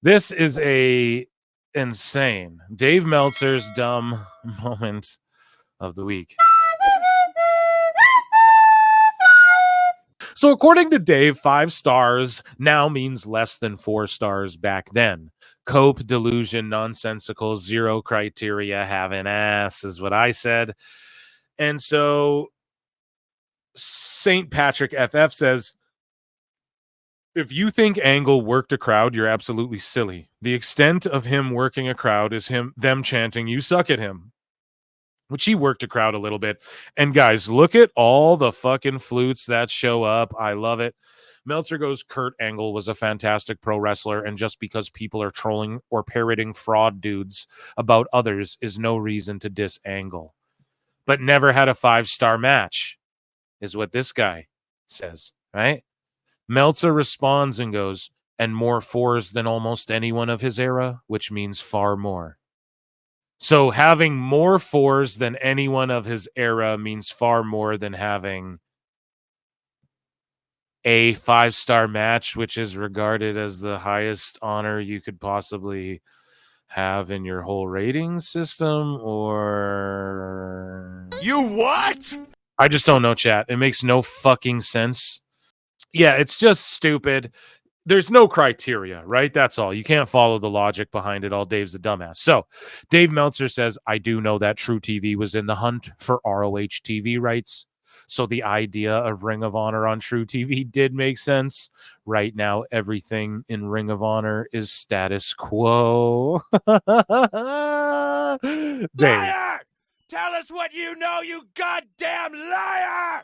This is a insane Dave Meltzer's dumb moment of the week. So according to Dave, 5 stars now means less than 4 stars back then. Cope, delusion, nonsensical, zero criteria, have an ass is what I said. And so St. Patrick FF says, if you think Angle worked a crowd, you're absolutely silly. The extent of him working a crowd is them chanting, you suck at him. Which he worked a crowd a little bit. And guys, look at all the fucking flutes that show up. I love it. Meltzer goes, Kurt Angle was a fantastic pro wrestler, and just because people are trolling or parroting fraud dudes about others is no reason to diss Angle. But never had a 5-star match, is what this guy says, right? Meltzer responds and goes, and more 4s than almost anyone of his era, which means far more. So having more 4s than anyone of his era means far more than having a 5-star match, which is regarded as the highest honor you could possibly have in your whole rating system. Or you what? I just don't know, chat. It makes no fucking sense. Yeah, it's just stupid. There's no criteria, right? That's all. You can't follow the logic behind it all. Dave's a dumbass. So Dave Meltzer says, I do know that True TV was in the hunt for ROH TV rights. So the idea of Ring of Honor on True TV did make sense. Right now, everything in Ring of Honor is status quo. Dave. Liar! Tell us what you know, you goddamn liar!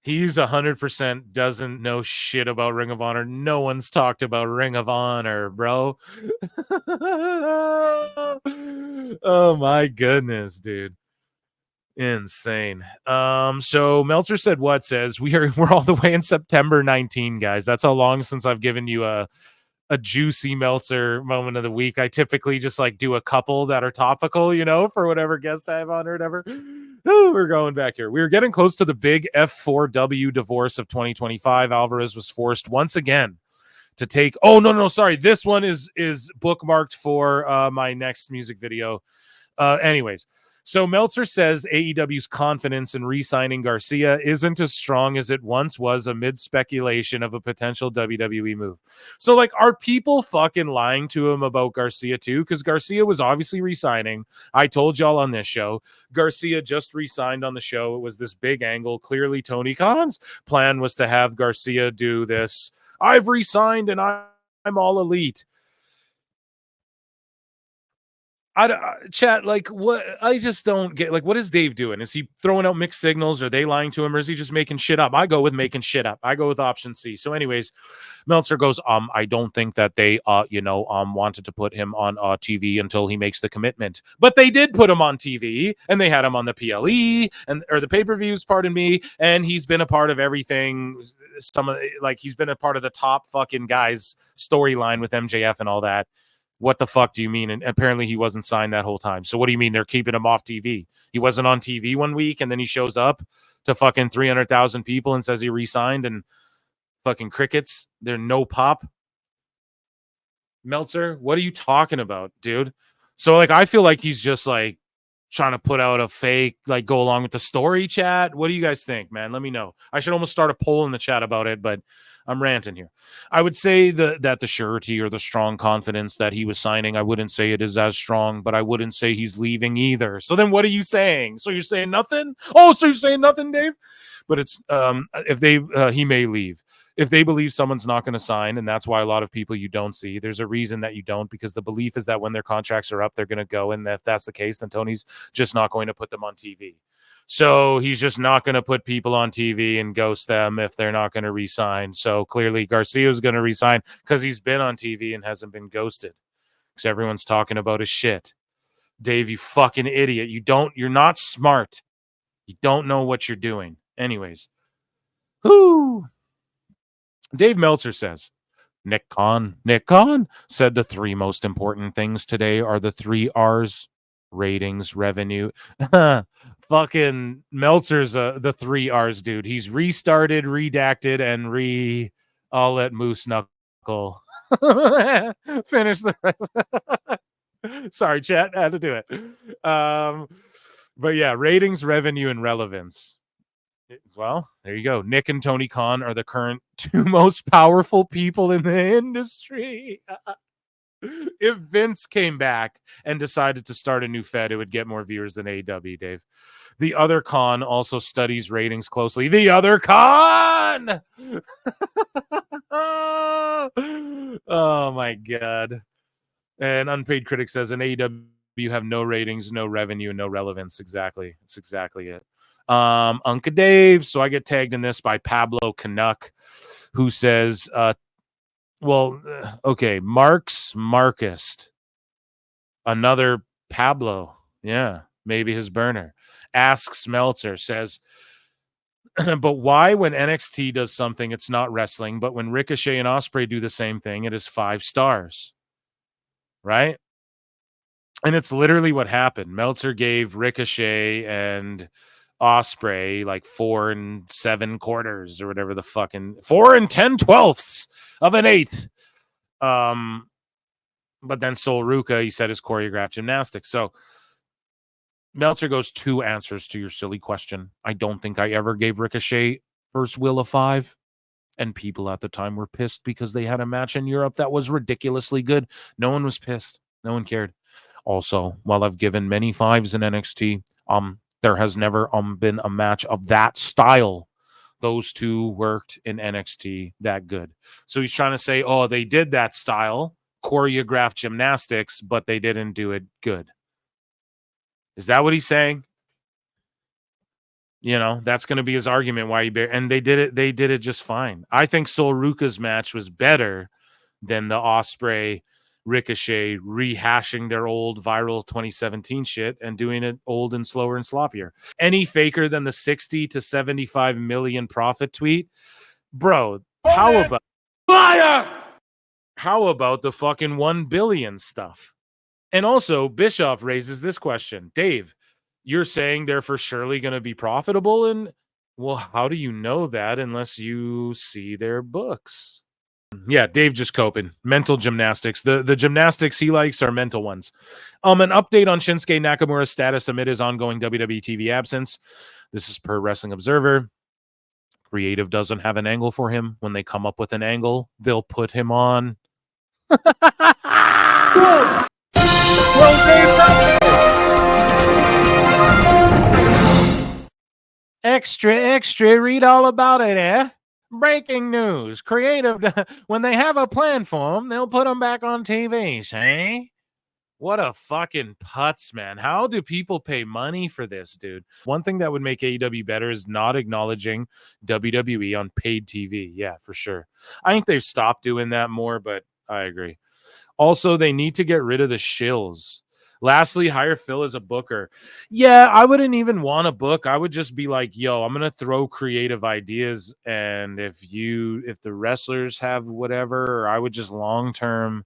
He's 100% doesn't know shit about Ring of Honor. No one's talked about Ring of Honor, bro. Oh my goodness, dude. Insane. So Meltzer said what says we're all the way in September 19, guys. That's how long since I've given you a juicy Meltzer moment of the week. I typically just like do a couple that are topical, you know, for whatever guest I have on or whatever. Ooh, we're going back here. We were getting close to the big F4W divorce of 2025. Alvarez was forced once again to take. Oh, no, sorry. This one is bookmarked for my next music video. Anyways. So Meltzer says AEW's confidence in re-signing Garcia isn't as strong as it once was amid speculation of a potential WWE move. So, like, are people fucking lying to him about Garcia too? Because Garcia was obviously re-signing. I told y'all on this show, Garcia just re-signed on the show. It was this big angle. Clearly, Tony Khan's plan was to have Garcia do this. I've re-signed and I'm all elite. Chat, like, what? I just don't get, like, what is Dave doing? Is he throwing out mixed signals? Are they lying to him, or is he just making shit up? I go with making shit up. I go with option C. So anyways, Meltzer goes, I don't think that they wanted to put him on TV until he makes the commitment, but they did put him on TV, and they had him on the PLE or the pay-per-views, pardon me, and he's been a part of everything. He's been a part of the top fucking guys storyline with MJF and all that. What the fuck do you mean? And apparently he wasn't signed that whole time. So what do you mean they're keeping him off TV? He wasn't on TV one week, and then he shows up to fucking 300,000 people and says he re-signed, and fucking crickets. They're no pop. Meltzer, what are you talking about, dude? So, like, I feel like he's just, like, trying to put out a fake, like, go along with the story, chat. What do you guys think, man? Let me know. I should almost start a poll in the chat about it, but I'm ranting here. I would say that the surety or the strong confidence that he was signing, I wouldn't say it is as strong, but I wouldn't say he's leaving either. So then what are you saying? So you're saying nothing? Oh, so you're saying nothing, Dave? But it's he may leave. If they believe someone's not going to sign, and that's why a lot of people you don't see, there's a reason that you don't, because the belief is that when their contracts are up, they're going to go. And if that's the case, then Tony's just not going to put them on TV. So he's just not going to put people on TV and ghost them if they're not going to re-sign. So clearly Garcia is going to re-sign because he's been on TV and hasn't been ghosted, because everyone's talking about his shit. Dave, you fucking idiot. You're not smart. You don't know what you're doing. Anyways. Whoo. Dave Meltzer says, Nick Khan said the 3 most important things today are the 3 R's: ratings, revenue. Fucking Meltzer's the 3 R's, dude. He's restarted, redacted, and I'll let Moose knuckle. Finish the rest. Sorry, chat. I had to do it. But yeah, ratings, revenue, and relevance. Well, there you go. Nick and Tony Khan are the current two most powerful people in the industry. If Vince came back and decided to start a new fed, it would get more viewers than AEW, Dave. The other Khan also studies ratings closely. The other Khan! Oh, my God. And Unpaid Critic says, in AEW, you have no ratings, no revenue, no relevance. Exactly. That's exactly it. Unca Dave. So I get tagged in this by Pablo Canuck, who says, okay, Marcus, another Pablo. Yeah, maybe his burner. Asks Meltzer, says, but why when NXT does something, it's not wrestling, but when Ricochet and Ospreay do the same thing, it is 5 stars, right? And it's literally what happened. Meltzer gave Ricochet and Ospreay like 4 7/4 or whatever the fucking 4 10/12 of an eighth. But then Sol Ruca, he said, is choreographed gymnastics. So Meltzer goes 2 answers to your silly question. I don't think I ever gave Ricochet first wheel a 5. And people at the time were pissed because they had a match in Europe that was ridiculously good. No one was pissed. No one cared. Also, while I've given many 5s in NXT, there has never been a match of that style. Those two worked in NXT that good. So he's trying to say, oh, they did that style, choreographed gymnastics, but they didn't do it good. Is that what he's saying? You know, that's going to be his argument why and they did it just fine. I think Sol Ruca's match was better than the Ospreay Ricochet rehashing their old viral 2017 shit and doing it old and slower and sloppier. Any faker than the 60 to 75 million profit tweet? Bro, how about Liar! How about the fucking 1 billion stuff? And also, Bischoff raises this question. Dave, you're saying they're for surely going to be profitable? And, well, how do you know that unless you see their books? Yeah, Dave just coping. Mental gymnastics. The gymnastics he likes are mental ones. An update on Shinsuke Nakamura's status amid his ongoing WWE TV absence. This is per Wrestling Observer. Creative doesn't have an angle for him. When they come up with an angle, they'll put him on. Extra, read all about it, eh? Breaking news. Creative, when they have a plan for them, they'll put them back on TV, eh? What a fucking putz, man. How do people pay money for this, dude? One thing that would make AEW better is not acknowledging WWE on paid TV. Yeah, for sure. I think they've stopped doing that more, but I agree. Also, they need to get rid of the shills. Lastly, hire Phil as a booker. Yeah, I wouldn't even want a book. I would just be like, yo, I'm going to throw creative ideas. And if the wrestlers have whatever, or I would just long-term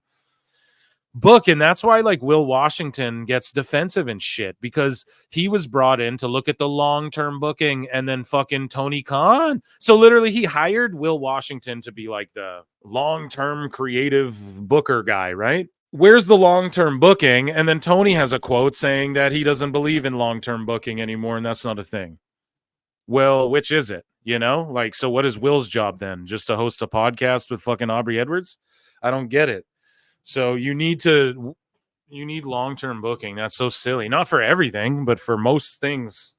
book. And that's why like Will Washington gets defensive and shit, because he was brought in to look at the long-term booking, and then fucking Tony Khan. So literally he hired Will Washington to be like the long-term creative booker guy, right? Where's the long-term booking? And then Tony has a quote saying that he doesn't believe in long-term booking anymore, and that's not a thing. Well, which is it? You know, like, so what is Will's job then? Just to host a podcast with fucking Aubrey Edwards? I don't get it. So you need long-term booking. That's so silly. Not for everything, but for most things,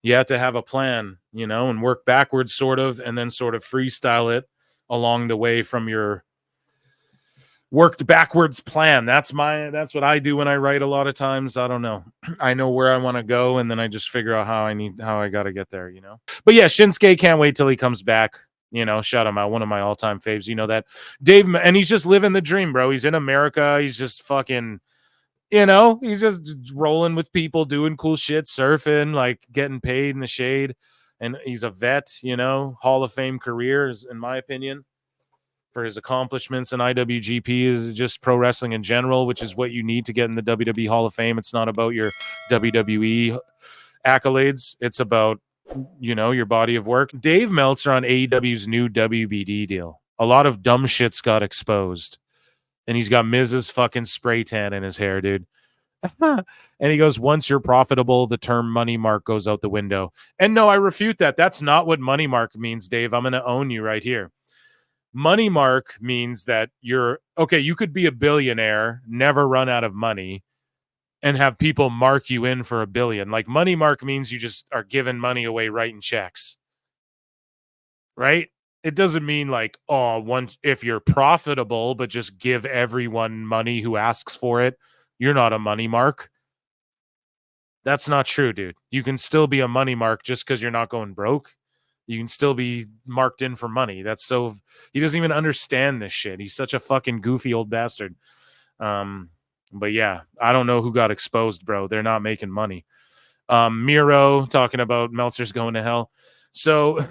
you have to have a plan, you know, and work backwards sort of, and then sort of freestyle it along the way from your worked backwards plan. That's what I do when I write a lot of times. I don't know. I know where I want to go, and then I just figure out how I got to get there, you know? But yeah, Shinsuke, can't wait till he comes back. You know, shout him out. One of my all-time faves. You know that. Dave, and he's just living the dream, bro. He's in America. He's just fucking, you know, he's just rolling with people, doing cool shit, surfing, like getting paid in the shade. And he's a vet, you know, Hall of Fame career, in my opinion, for his accomplishments in IWGP, is just pro wrestling in general, which is what you need to get in the WWE Hall of Fame. It's not about your WWE accolades. It's about, you know, your body of work. Dave Meltzer on AEW's new WBD deal. A lot of dumb shits got exposed. And he's got Miz's fucking spray tan in his hair, dude. And he goes, once you're profitable, the term money mark goes out the window. And no, I refute that. That's not what money mark means, Dave. I'm going to own you right here. Money mark means that you're okay. You could be a billionaire, never run out of money, and have people mark you in for $1 billion. Like money mark means you just are giving money away, writing checks, right? It doesn't mean like, oh, once if you're profitable, but just give everyone money who asks for it, you're not a money mark. That's not true, dude. You can still be a money mark just because you're not going broke. You can still be marked in for money. That's so he doesn't even understand this shit. He's such a fucking goofy old bastard. But yeah, I don't know who got exposed, bro. They're not making money. Miro talking about Meltzer's going to hell. So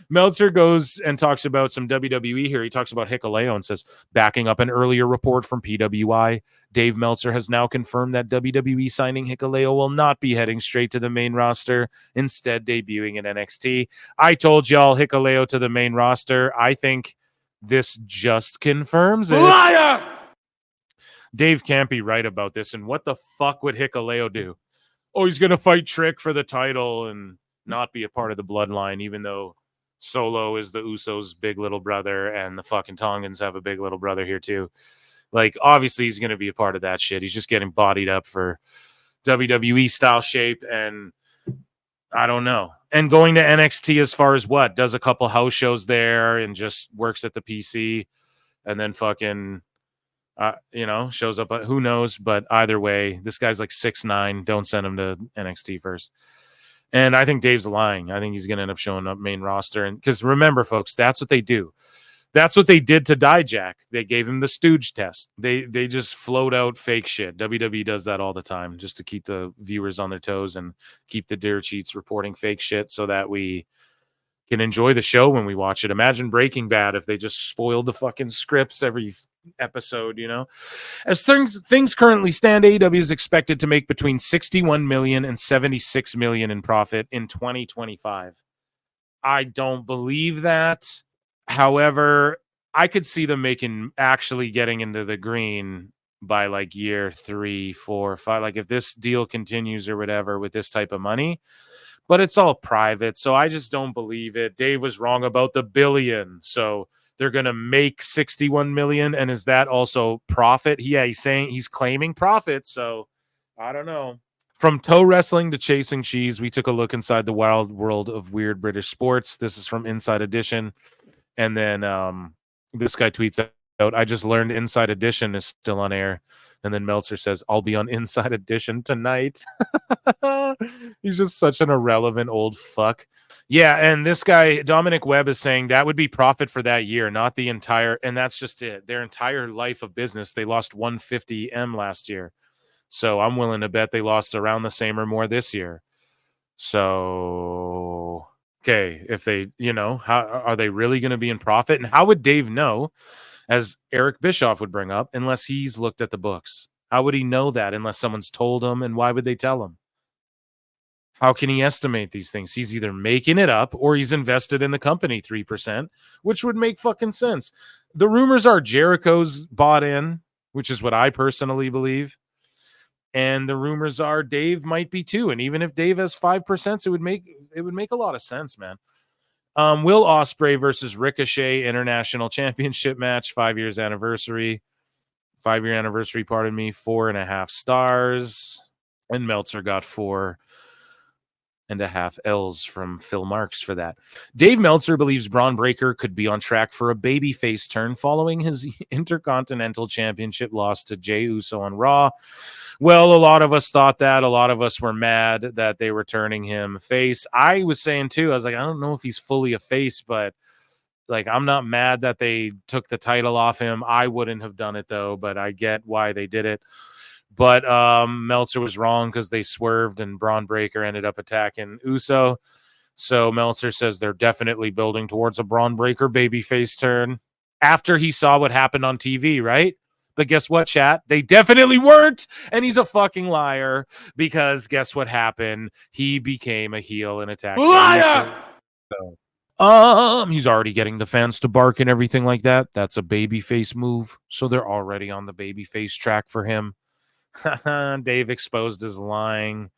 Meltzer goes and talks about some WWE here. He talks about Hikuleo and says, backing up an earlier report from PWI, Dave Meltzer has now confirmed that WWE signing Hikuleo will not be heading straight to the main roster, instead debuting in NXT. I told y'all Hikuleo to the main roster. I think this just confirms it. Liar! Dave can't be right about this. And what the fuck would Hikuleo do? Oh, he's going to fight Trick for the title and not be a part of the bloodline, even though Solo is the Usos' big little brother and the fucking Tongans have a big little brother here too. Like, obviously he's going to be a part of that shit. He's just getting bodied up for WWE style shape, and I don't know. And going to NXT as far as what? Does a couple house shows there and just works at the PC and then fucking shows up. Who knows? But either way, this guy's like 6'9". Don't send him to NXT first. And I think Dave's lying. I think he's going to end up showing up main roster. And because remember, folks, that's what they do. That's what they did to Dijak. They gave him the Stooge test. They just float out fake shit. WWE does that all the time just to keep the viewers on their toes and keep the dirt sheets reporting fake shit so that we can enjoy the show when we watch it. Imagine Breaking Bad if they just spoiled the fucking scripts every episode, you know. As things currently stand, AEW is expected to make between 61 million and 76 million in profit in 2025. I don't believe that. However, I could see them actually getting into the green by like year 3, 4, 5. Like if this deal continues or whatever with this type of money, but it's all private, so I just don't believe it. Dave was wrong about the billion, so they're going to make 61 million. And is that also profit? Yeah, he's claiming profit. So I don't know. From toe wrestling to chasing cheese, we took a look inside the wild world of weird British sports. This is from Inside Edition. And then this guy tweets out, I just learned Inside Edition is still on air. And then Meltzer says, I'll be on Inside Edition tonight. He's just such an irrelevant old fuck. Yeah, and this guy, Dominic Webb, is saying that would be profit for that year, not the entire, and that's just it. Their entire life of business, they lost 150 M last year. So I'm willing to bet they lost around the same or more this year. So, okay, if they, how are they really going to be in profit? And how would Dave know, as Eric Bischoff would bring up, unless he's looked at the books? How would he know that unless someone's told him? And why would they tell him? How can he estimate these things? He's either making it up or he's invested in the company 3%, which would make fucking sense. The rumors are Jericho's bought in, which is what I personally believe. And the rumors are Dave might be too. And even if Dave has 5%, it would make a lot of sense, man. Will Ospreay versus Ricochet International Championship match, 5 years anniversary. 5-year anniversary, pardon me, 4.5 stars. And Meltzer got 4.5 L's from Phil Marks for that. Dave Meltzer believes Bron Breakker could be on track for a babyface turn following his Intercontinental Championship loss to Jey Uso on Raw. Well, a lot of us thought that. A lot of us were mad that they were turning him face. I was saying too, I was like, I don't know if he's fully a face, but like, I'm not mad that they took the title off him. I wouldn't have done it though, but I get why they did it. But Meltzer was wrong because they swerved and Bron Breakker ended up attacking Uso. So Meltzer says they're definitely building towards a Bron Breakker babyface turn after he saw what happened on TV, right? But guess what, chat? They definitely weren't. And he's a fucking liar because guess what happened? He became a heel and attacked Liar! Uso. So He's already getting the fans to bark and everything like that. That's a babyface move. So they're already on the babyface track for him. Dave exposed his lying.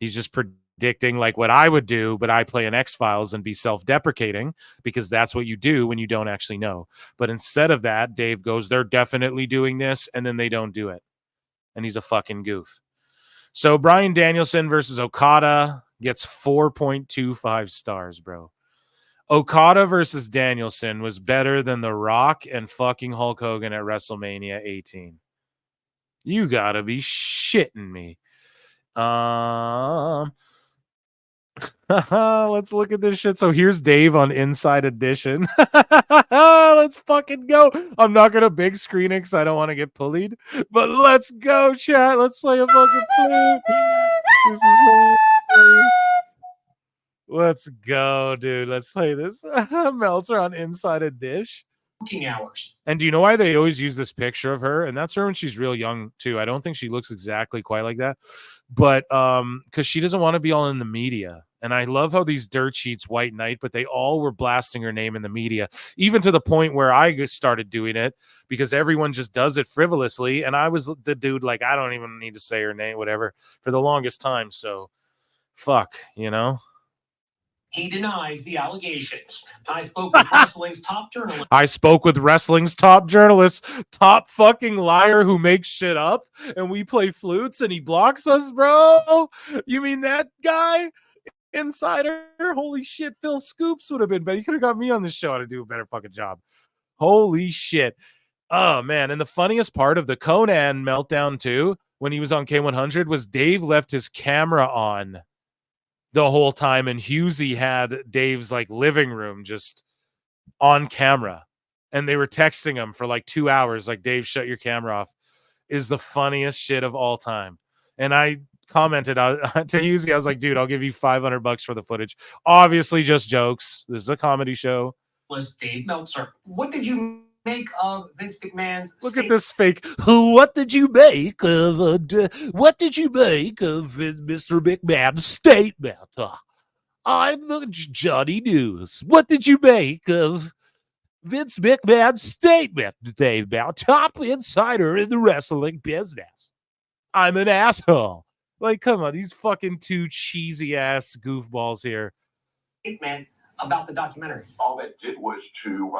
He's just predicting like what I would do, but I play an X-Files and be self-deprecating because that's what you do when you don't actually know. But instead of that, Dave goes, they're definitely doing this, and then they don't do it. And he's a fucking goof. So Bryan Danielson versus Okada gets 4.25 stars, bro. Okada versus Danielson was better than The Rock and fucking Hulk Hogan at WrestleMania 18. You gotta be shitting me. Let's look at this shit. So here's Dave on Inside Edition. Let's fucking go. I'm not gonna big screen it because I don't want to get bullied, but let's go, chat. Let's play a fucking flute. This is so funny. Let's go, dude. Let's play this. Meltzer on Inside a Dish. Hours. And do you know why they always use this picture of her? And that's her when she's real young too. I don't think she looks exactly quite like that, but because she doesn't want to be all in the media. And I love how these dirt sheets White Knight, but they all were blasting her name in the media, even to the point where I started doing it because everyone just does it frivolously. And I was the dude like, I don't even need to say her name, whatever, for the longest time. So fuck, you know. He denies the allegations. I spoke with wrestling's top journalist. Top fucking liar who makes shit up, and we play flutes and he blocks us, bro. You mean that guy? Insider? Holy shit, Phil Scoops would have been better. You could have got me on the show to do a better fucking job. Holy shit. Oh, man. And the funniest part of the Conan meltdown, too, when he was on K100, was Dave left his camera on the whole time, and Husey had Dave's like living room just on camera, and they were texting him for like 2 hours like, Dave, shut your camera off. Is the funniest shit of all time. And I commented to Husey, I was like, dude, I'll give you $500 for the footage. Obviously just jokes. This is a comedy show. Was Dave Meltzer. What did you make of Vince McMahon's Look at this fake. What did you make of Mr. McMahon's statement? I'm the Johnny News. What did you make of Vince McMahon's statement, Dave Mel, top insider in the wrestling business? I'm an asshole. Like, come on, these fucking two cheesy ass goofballs here. Statement about the documentary. All that did was to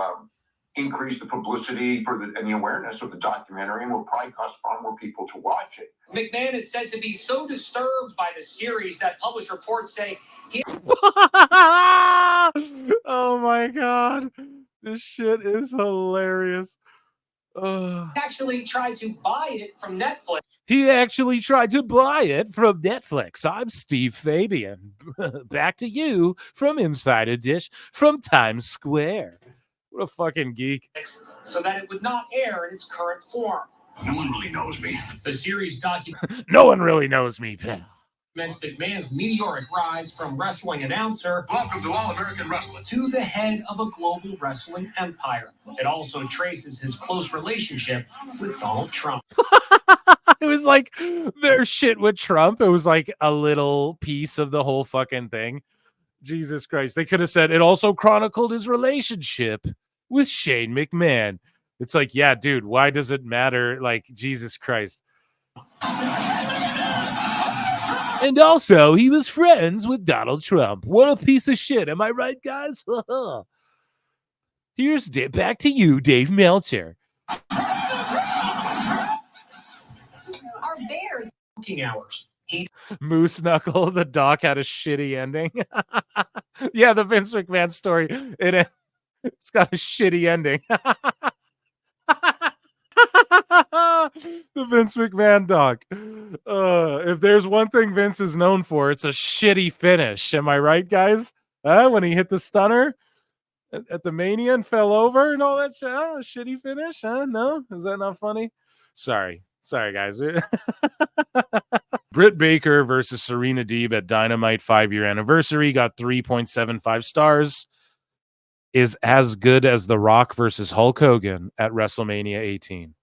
increase the publicity and the awareness of the documentary, and will probably cause far more people to watch it. McMahon is said to be so disturbed by the series that published reports say he oh my god, this shit is hilarious. actually tried to buy it from Netflix. I'm Steve Fabian. Back to you from Inside a Dish from Times Square. What a fucking geek. So that it would not air in its current form. No one really knows me. The series documents No one really knows me, pal. McMahon's meteoric rise from wrestling announcer Welcome to All American Wrestling. to the head of a global wrestling empire. It also traces his close relationship with Donald Trump. It was like their shit with Trump. It was like a little piece of the whole fucking thing. Jesus Christ. They could have said it also chronicled his relationship with Shane McMahon. It's like, yeah, dude, why does it matter? Like, Jesus Christ. And also, he was friends with Donald Trump. What a piece of shit. Am I right, guys? Here's back to you, Dave Meltzer. Our Bears. Working hours. Moose Knuckle, the doc had a shitty ending. Yeah, the Vince McMahon story. It's got a shitty ending. The Vince McMahon doc. If there's one thing Vince is known for, it's a shitty finish. Am I right, guys? When he hit the stunner at the Mania and fell over and all that shit. Shitty finish? No? Is that not funny? Sorry, guys. Britt Baker versus Serena Deeb at Dynamite 5-year anniversary got 3.75 stars. Is as good as The Rock versus Hulk Hogan at WrestleMania 18.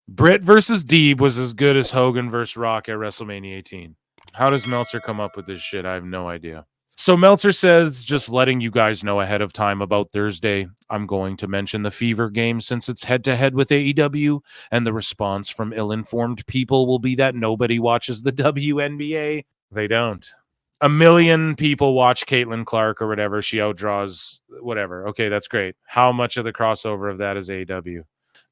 Britt versus Deeb was as good as Hogan versus Rock at WrestleMania 18. How does Meltzer come up with this shit? I have no idea. So Meltzer says, just letting you guys know ahead of time about Thursday, I'm going to mention the Fever game since it's head-to-head with AEW, and the response from ill-informed people will be that nobody watches the WNBA. They don't. 1 million people watch Caitlyn Clark or whatever. She outdraws whatever. Okay, that's great. How much of the crossover of that is AEW?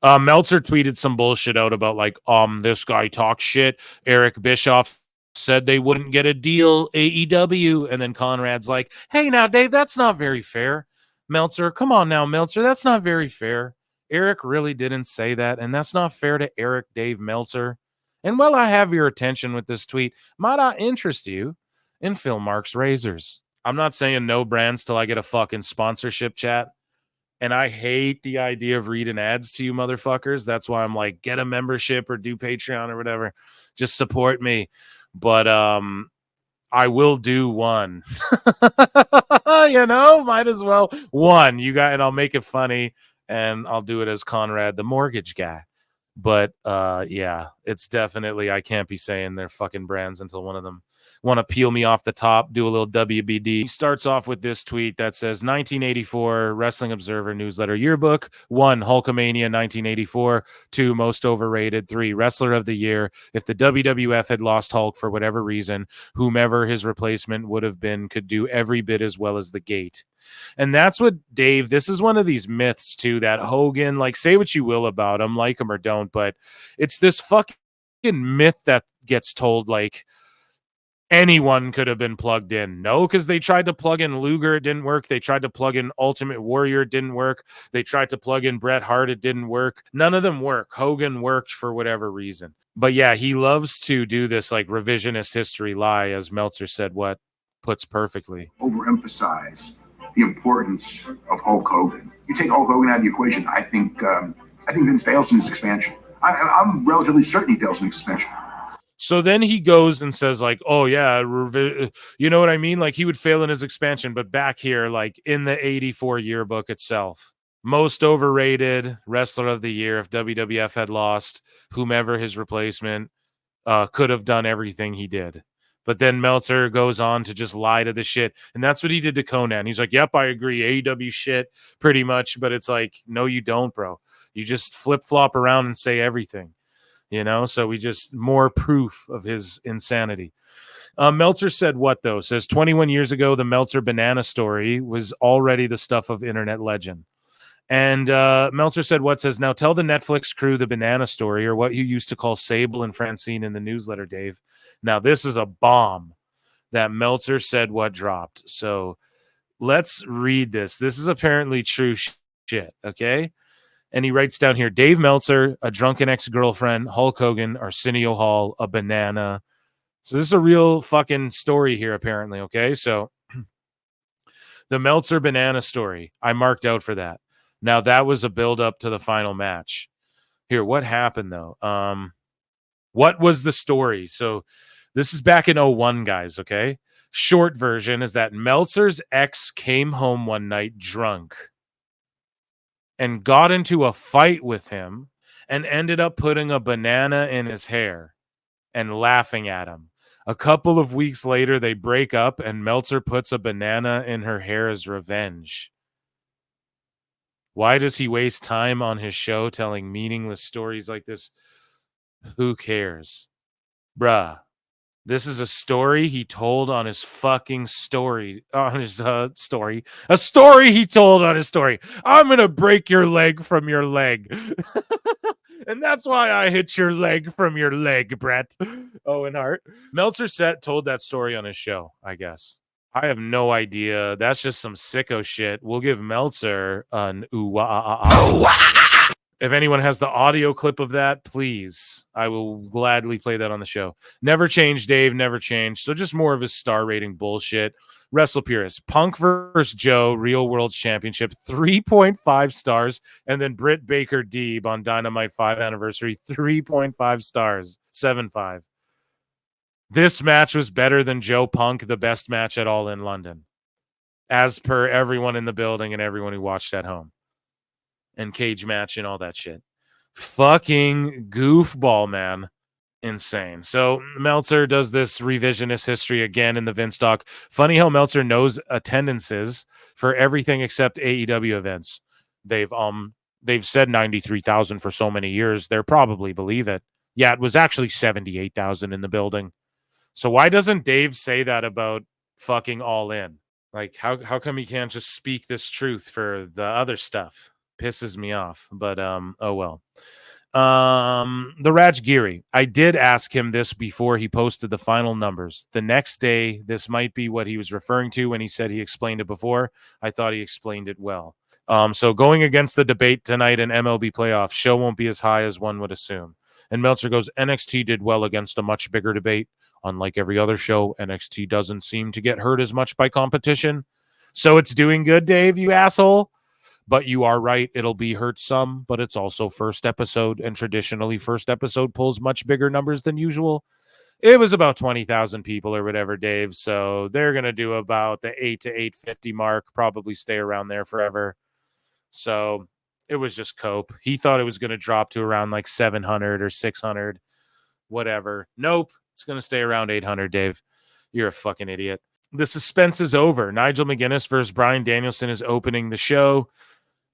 Meltzer tweeted some bullshit out about like, this guy talks shit. Eric Bischoff said they wouldn't get a deal, AEW. And then Conrad's like, hey, now, Dave, that's not very fair. Meltzer, come on now, Meltzer, that's not very fair. Eric really didn't say that, and that's not fair to Eric Dave Meltzer. And while I have your attention with this tweet, might I interest you in Phil Mark's razors? I'm not saying no brands till I get a fucking sponsorship chat. And I hate the idea of reading ads to you motherfuckers. That's why I'm like, get a membership or do Patreon or whatever. Just support me. But I will do one. Might as well. One. You got, and I'll make it funny, and I'll do it as Conrad, the mortgage guy. But yeah, it's definitely, I can't be saying they're fucking brands until one of them want to peel me off the top, do a little WBD. He starts off with this tweet that says 1984 Wrestling Observer Newsletter Yearbook. 1, Hulkamania 1984. 2, Most Overrated. 3, Wrestler of the Year. If the WWF had lost Hulk for whatever reason, whomever his replacement would have been could do every bit as well as the Gate. And that's what Dave, this is one of these myths too, that Hogan, like, say what you will about him, like him or don't, but it's this fucking myth that gets told like anyone could have been plugged in. No, because they tried to plug in Luger, it didn't work. They tried to plug in Ultimate Warrior, it didn't work. They tried to plug in Bret Hart, it didn't work. None of them work. Hogan worked for whatever reason. But yeah, he loves to do this like revisionist history lie, as Meltzer said, what puts perfectly. Overemphasize the importance of Hulk Hogan. You take Hulk Hogan out of the equation, I think Vince fails in his expansion. I'm relatively certain he fails in his expansion. So then he goes and says like, oh yeah, you know what I mean? Like he would fail in his expansion, but back here, like in the 84 yearbook itself, most overrated wrestler of the year. If WWF had lost, whomever his replacement could have done everything he did. But then Meltzer goes on to just lie to the shit. And that's what he did to Conan. He's like, yep, I agree. AEW shit pretty much. But it's like, no, you don't, bro. You just flip flop around and say everything. So we just more proof of his insanity. Meltzer said what, though? Says 21 years ago, the Meltzer banana story was already the stuff of internet legend. And Meltzer said what? Says, now tell the Netflix crew the banana story, or what you used to call Sable and Francine in the newsletter, Dave. Now, this is a bomb that Meltzer said what dropped. So let's read this. This is apparently true shit, okay? And he writes down here, Dave Meltzer, a drunken ex-girlfriend, Hulk Hogan, Arsenio Hall, a banana. So this is a real fucking story here, apparently, okay? So the Meltzer banana story, I marked out for that. Now, that was a build-up to the final match. Here, what happened, though? What was the story? So this is back in 01, guys, okay? Short version is that Meltzer's ex came home one night drunk and got into a fight with him and ended up putting a banana in his hair and laughing at him. A couple of weeks later, they break up and Meltzer puts a banana in her hair as revenge. Why does he waste time on his show telling meaningless stories like this? Who cares? Bruh. This is a story he told on his fucking story. On his story. A story he told on his story. I'm going to break your leg from your leg. And that's why I hit your leg from your leg, Brett. Owen Hart. Meltzer told that story on his show, I guess. I have no idea. That's just some sicko shit. We'll give Meltzer an If anyone has the audio clip of that, please, I will gladly play that on the show. Never change, Dave, never change. So just more of his star rating bullshit. Wrestle Purist, Punk versus Joe, Real World Championship, 3.5 stars. And then Britt Baker Deeb on Dynamite 5 Anniversary, 3.5 stars, 7.5. This match was better than Joe Punk, the best match at All in London, as per everyone in the building and everyone who watched at home. And cage match and all that shit. Fucking goofball, man. Insane. So Meltzer does this revisionist history again in the Vince doc. Funny how Meltzer knows attendances for everything except AEW events. They've said 93,000 for so many years. They'll probably believe it. Yeah, it was actually 78,000 in the building. So why doesn't Dave say that about fucking All In? Like, how come he can't just speak this truth for the other stuff? Pisses me off. But oh well. The Rajgiri. I did ask him this before he posted the final numbers. The next day, this might be what he was referring to when he said he explained it before. I thought he explained it well. So going against the debate tonight in MLB playoffs, show won't be as high as one would assume. And Meltzer goes, NXT did well against a much bigger debate. Unlike every other show, NXT doesn't seem to get hurt as much by competition. So it's doing good, Dave, you asshole. But you are right. It'll be hurt some, but it's also first episode. And traditionally, first episode pulls much bigger numbers than usual. It was about 20,000 people or whatever, Dave. So they're going to do about the 8 to 850 mark, probably stay around there forever. So it was just cope. He thought it was going to drop to around like 700 or 600, whatever. Nope. It's going to stay around 800, Dave. You're a fucking idiot. The suspense is over. Nigel McGuinness versus Bryan Danielson is opening the show.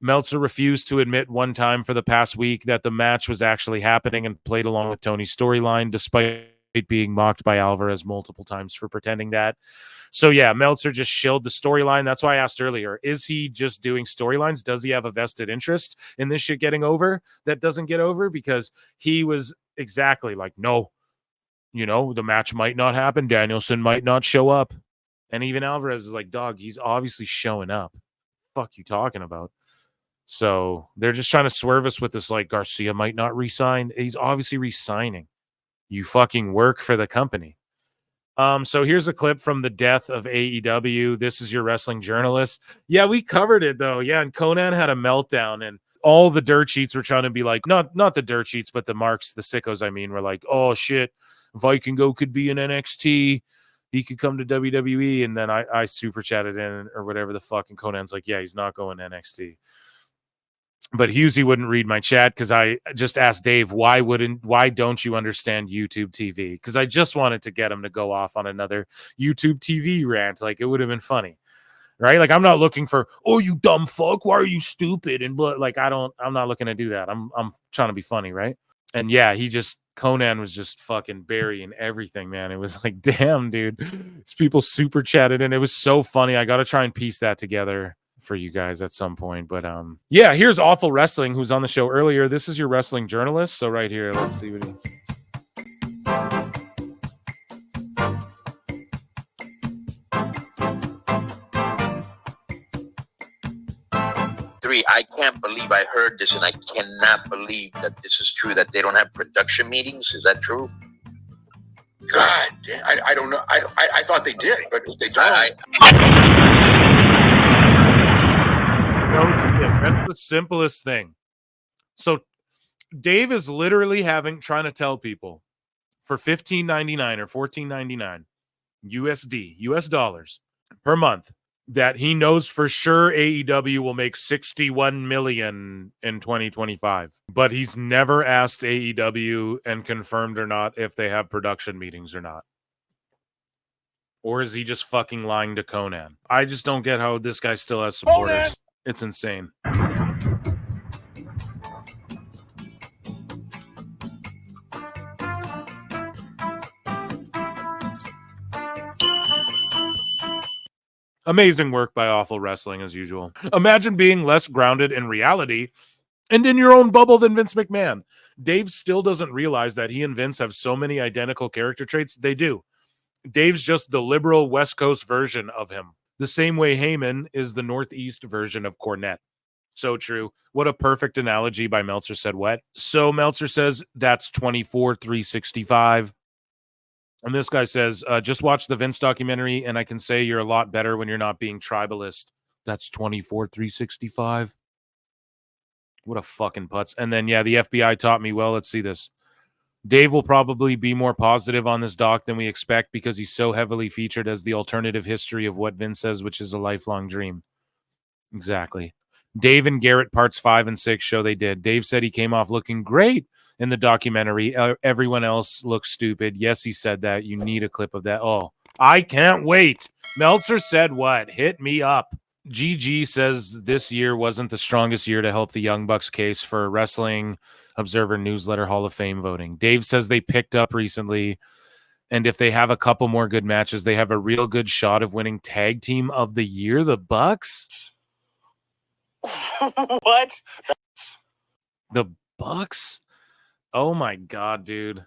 Meltzer refused to admit one time for the past week that the match was actually happening and played along with Tony's storyline, despite being mocked by Alvarez multiple times for pretending that. So yeah, Meltzer just shilled the storyline. That's why I asked earlier, is he just doing storylines? Does he have a vested interest in this shit getting over that doesn't get over? Because he was exactly like, no, the match might not happen. Danielson might not show up. And even Alvarez is like, dog, he's obviously showing up. Fuck you talking about? So they're just trying to swerve us with this, like, Garcia might not resign. He's obviously resigning. You fucking work for the company. So here's a clip from the death of AEW. This is your wrestling journalist. Yeah, we covered it though. Yeah, and Conan had a meltdown, and all the dirt sheets were trying to be like, not the dirt sheets, but the marks, the sickos, I mean, were like, oh shit, Vikingo could be in NXT. He could come to WWE. And then I super chatted in or whatever the fuck, and Conan's like, yeah, he's not going to NXT. But Husey wouldn't read my chat because I just asked Dave, why don't you understand YouTube TV? Because I just wanted to get him to go off on another YouTube TV rant. Like, it would have been funny, right? Like, I'm not looking for, oh, you dumb fuck, why are you stupid? And like, I'm not looking to do that. I'm trying to be funny, right? And yeah, Conan was just fucking burying everything, man. It was like, damn, dude. These people super chatted, and it was so funny. I got to try and piece that together for you guys at some point. But yeah, here's Awful Wrestling, who's on the show earlier. This is your wrestling journalist. So right here, let's see what he... I can't believe I heard this, and I cannot believe that this is true, that they don't have production meetings. Is that true? God, I don't know. I thought they did, but if they don't... That's the simplest thing. So Dave is literally trying to tell people for $15.99 or $14.99 USD, US dollars per month, that he knows for sure AEW will make $61 million in 2025. But he's never asked AEW and confirmed or not if they have production meetings or not. Or is he just fucking lying to Conan? I just don't get how this guy still has supporters. Conan. It's insane. Amazing work by Awful Wrestling, as usual. Imagine being less grounded in reality and in your own bubble than Vince McMahon. Dave still doesn't realize that he and Vince have so many identical character traits. They do. Dave's just the liberal West Coast version of him. The same way Heyman is the Northeast version of Cornette. So true. What a perfect analogy by Meltzer said what. So Meltzer says that's 24,365. And this guy says, just watch the Vince documentary, and I can say you're a lot better when you're not being tribalist. That's 24,365. What a fucking putz. And then, yeah, the FBI taught me well. Let's see this. Dave will probably be more positive on this doc than we expect because he's so heavily featured as the alternative history of what Vince says, which is a lifelong dream. Exactly. Dave and Garrett parts 5 and 6 show they did. Dave said he came off looking great in the documentary. Everyone else looks stupid. Yes, he said that. You need a clip of that. Oh, I can't wait. Meltzer said what? Hit me up. GG says this year wasn't the strongest year to help the Young Bucks case for Wrestling Observer Newsletter Hall of Fame voting. Dave says they picked up recently, and if they have a couple more good matches, they have a real good shot of winning Tag Team of the Year, the Bucks. What? The Bucks? Oh my God, dude.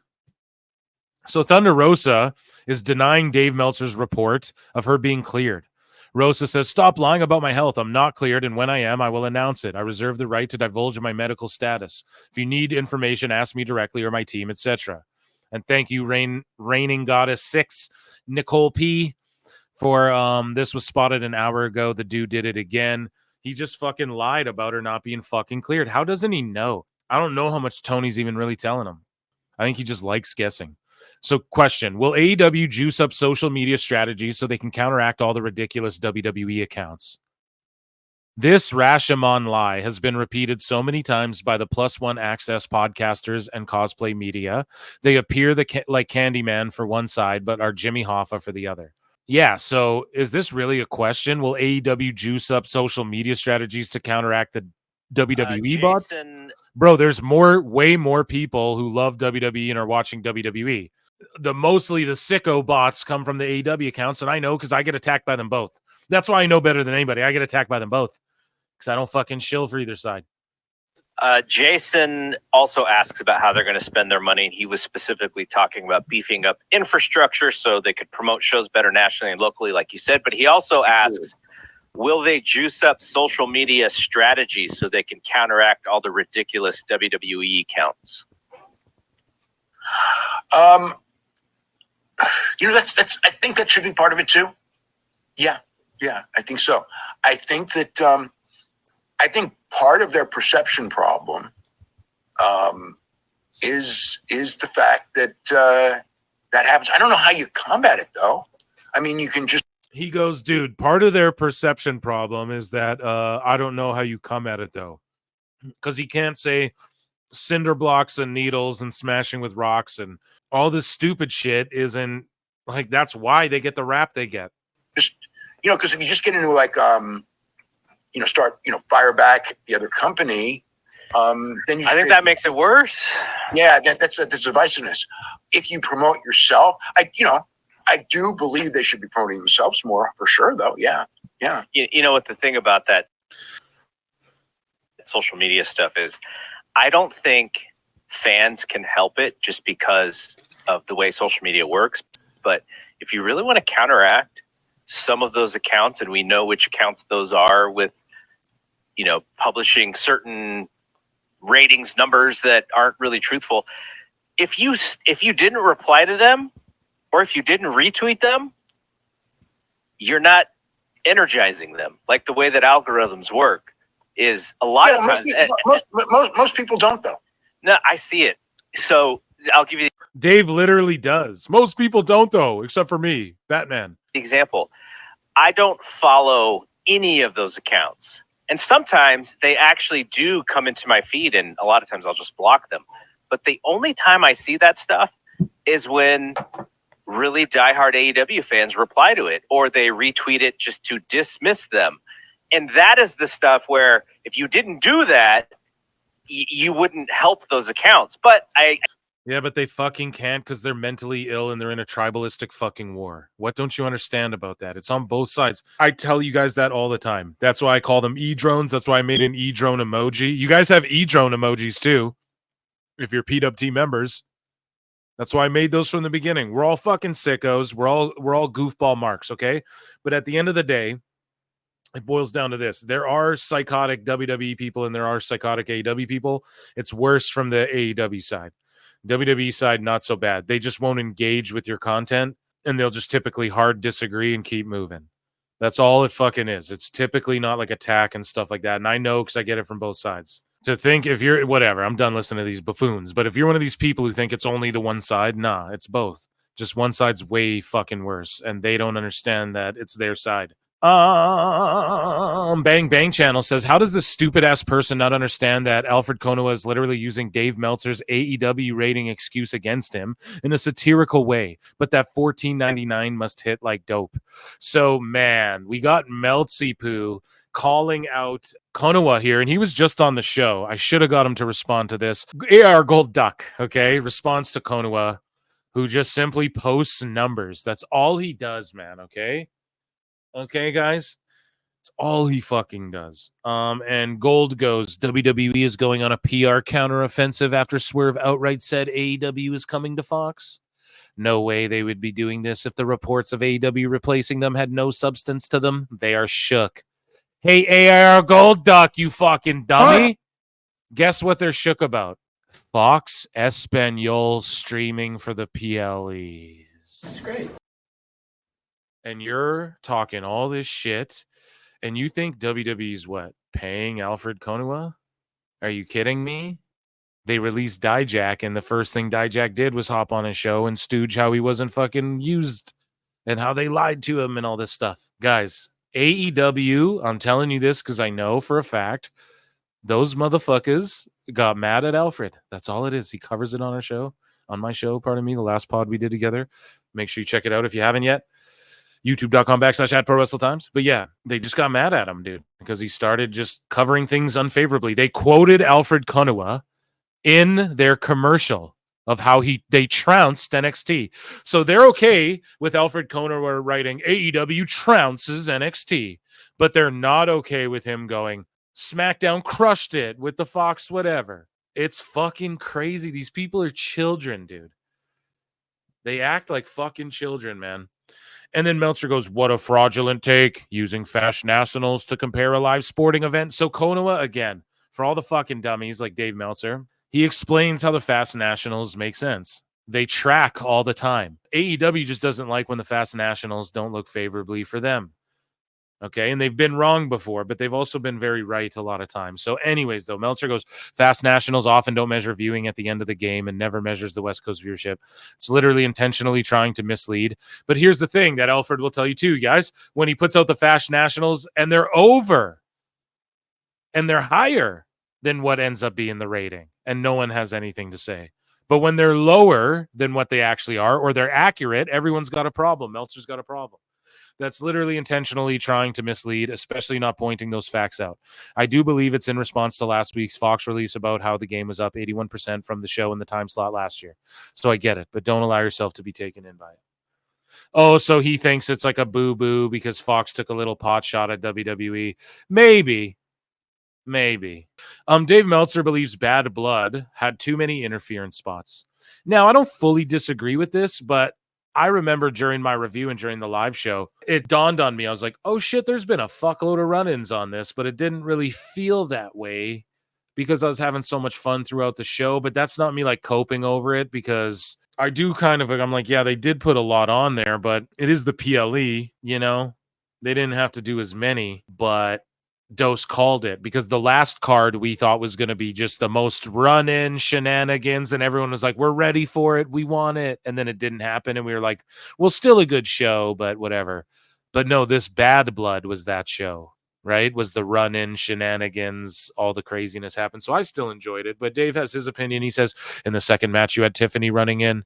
So Thunder Rosa is denying Dave Meltzer's report of her being cleared. Rosa says, "Stop lying about my health. I'm not cleared, and when I am, I will announce it. I reserve the right to divulge my medical status. If you need information, ask me directly or my team, etc." And thank you, Reigning Goddess 6, Nicole P, for this was spotted an hour ago. The dude did it again. He just fucking lied about her not being fucking cleared. How doesn't he know? I don't know how much Tony's even really telling him. I think he just likes guessing. So question, will AEW juice up social media strategies so they can counteract all the ridiculous WWE accounts? This Rashomon lie has been repeated so many times by the Plus One Access podcasters and cosplay media. They appear like Candyman for one side, but are Jimmy Hoffa for the other. Yeah, so is this really a question? Will AEW juice up social media strategies to counteract the WWE bots? Bro, there's way more people who love WWE and are watching WWE. Mostly the sicko bots come from the AEW accounts, and I know because I get attacked by them both. That's why I know better than anybody. I get attacked by them both because I don't fucking shill for either side. Jason also asks about how they're going to spend their money, and he was specifically talking about beefing up infrastructure so they could promote shows better nationally and locally, like you said. But he also asks, will they juice up social media strategies so they can counteract all the ridiculous WWE accounts? That's. I think that should be part of it too. Yeah, I think so. I think that. I think part of their perception problem is the fact that that happens. I don't know how you combat it though. I mean, you can just. He goes, dude, part of their perception problem is that I don't know how you come at it though, because he can't say cinder blocks and needles and smashing with rocks and all this stupid shit isn't like, that's why they get the rap they get. Just, because if you just get into like, start, fire back the other company, then you. I think that makes it worse. Yeah, that's divisiveness. If you promote yourself, I do believe they should be promoting themselves more for sure, though. Yeah. You know what the thing about that social media stuff is? I don't think fans can help it just because of the way social media works. But if you really want to counteract some of those accounts, and we know which accounts those are with, publishing certain ratings numbers that aren't really truthful. If you didn't reply to them, or if you didn't retweet them, you're not energizing them. Like the way that algorithms work is a lot of times. Most people don't, though. No, I see it. So I'll give you Dave literally does. Most people don't, though, except for me, Batman. the example. I don't follow any of those accounts. And sometimes they actually do come into my feed, and a lot of times I'll just block them. But the only time I see that stuff is when really diehard AEW fans reply to it, or they retweet it just to dismiss them. And that is the stuff where if you didn't do that, you wouldn't help those accounts. But Yeah, but they fucking can't because they're mentally ill and they're in a tribalistic fucking war. What don't you understand about that? It's on both sides. I tell you guys that all the time. That's why I call them e-drones. That's why I made an e-drone emoji. You guys have e-drone emojis too, if you're PWT members. That's why I made those from the beginning. We're all fucking sickos. We're all goofball marks, okay? But at the end of the day, it boils down to this. There are psychotic WWE people and there are psychotic AEW people. It's worse from the AEW side. WWE side, not so bad. They just won't engage with your content and they'll just typically hard disagree and keep moving. That's all it fucking is. It's typically not like attack and stuff like that. And I know because I get it from both sides. To think if you're whatever, I'm done listening to these buffoons. But if you're one of these people who think it's only the one side, nah, it's both. Just one side's way fucking worse. And they don't understand that it's their side. Bang Bang Channel says, how does this stupid ass person not understand that Alfred Konuwa is literally using Dave Meltzer's AEW rating excuse against him in a satirical way, but that $14.99 must hit like dope. So, man, we got Meltsy Poo calling out Konuwa here, and he was just on the show. I should have got him to respond to this. AR Gold Duck, okay, responds to Konuwa, who just simply posts numbers. That's all he does, man, okay? Okay, guys? It's all he fucking does. And Gold goes, WWE is going on a PR counteroffensive after Swerve outright said AEW is coming to Fox. No way they would be doing this if the reports of AEW replacing them had no substance to them. They are shook. Hey, AR Gold Duck, you fucking dummy. Guess what they're shook about? Fox Espanol streaming for the PLEs. That's great. And you're talking all this shit, and you think WWE's what? Paying Alfred Konuwa? Are you kidding me? They released Dijak, and the first thing Dijak did was hop on a show and stooge how he wasn't fucking used and how they lied to him and all this stuff. Guys, AEW, I'm telling you this because I know for a fact, those motherfuckers got mad at Alfred. That's all it is. He covers it on our show, on my show, pardon me, the last pod we did together. Make sure you check it out if you haven't yet. YouTube.com/@ProWrestleTimes. But yeah, they just got mad at him, dude, because he started just covering things unfavorably. They quoted Alfred Konuwa in their commercial of how they trounced NXT. So they're okay with Alfred Konuwa writing AEW trounces NXT, but they're not okay with him going, SmackDown crushed it with the Fox whatever. It's fucking crazy. These people are children, dude. They act like fucking children, man. And then Meltzer goes, what a fraudulent take, using Fast Nationals to compare a live sporting event. So Konuwa, again, for all the fucking dummies like Dave Meltzer, he explains how the Fast Nationals make sense. They track all the time. AEW just doesn't like when the Fast Nationals don't look favorably for them. Okay, and they've been wrong before, but they've also been very right a lot of times. So anyways, though, Meltzer goes, Fast Nationals often don't measure viewing at the end of the game and never measures the West Coast viewership. It's literally intentionally trying to mislead. But here's the thing that Alfred will tell you too, guys. When he puts out the Fast Nationals and they're over and they're higher than what ends up being the rating and no one has anything to say. But when they're lower than what they actually are or they're accurate, everyone's got a problem. Meltzer's got a problem. That's literally intentionally trying to mislead, especially not pointing those facts out. I do believe it's in response to last week's Fox release about how the game was up 81% from the show in the time slot last year. So I get it, but don't allow yourself to be taken in by it. Oh, so he thinks it's like a boo-boo because Fox took a little pot shot at WWE. Maybe. Dave Meltzer believes Bad Blood had too many interference spots. Now, I don't fully disagree with this, but I remember during my review and during the live show, it dawned on me. I was like, oh shit, there's been a fuckload of run-ins on this, but it didn't really feel that way because I was having so much fun throughout the show. But that's not me like coping over it because I do kind of, I'm like, yeah, they did put a lot on there, but it is the PLE, you know, they didn't have to do as many, but Dose called it because the last card we thought was going to be just the most run-in shenanigans and everyone was like, we're ready for it, we want it, and then it didn't happen and we were like, well, still a good show, but whatever. But no, this Bad Blood was that show, right? Was the run-in shenanigans, all the craziness happened. So I still enjoyed it, but Dave has his opinion. He says in the second match you had Tiffany running in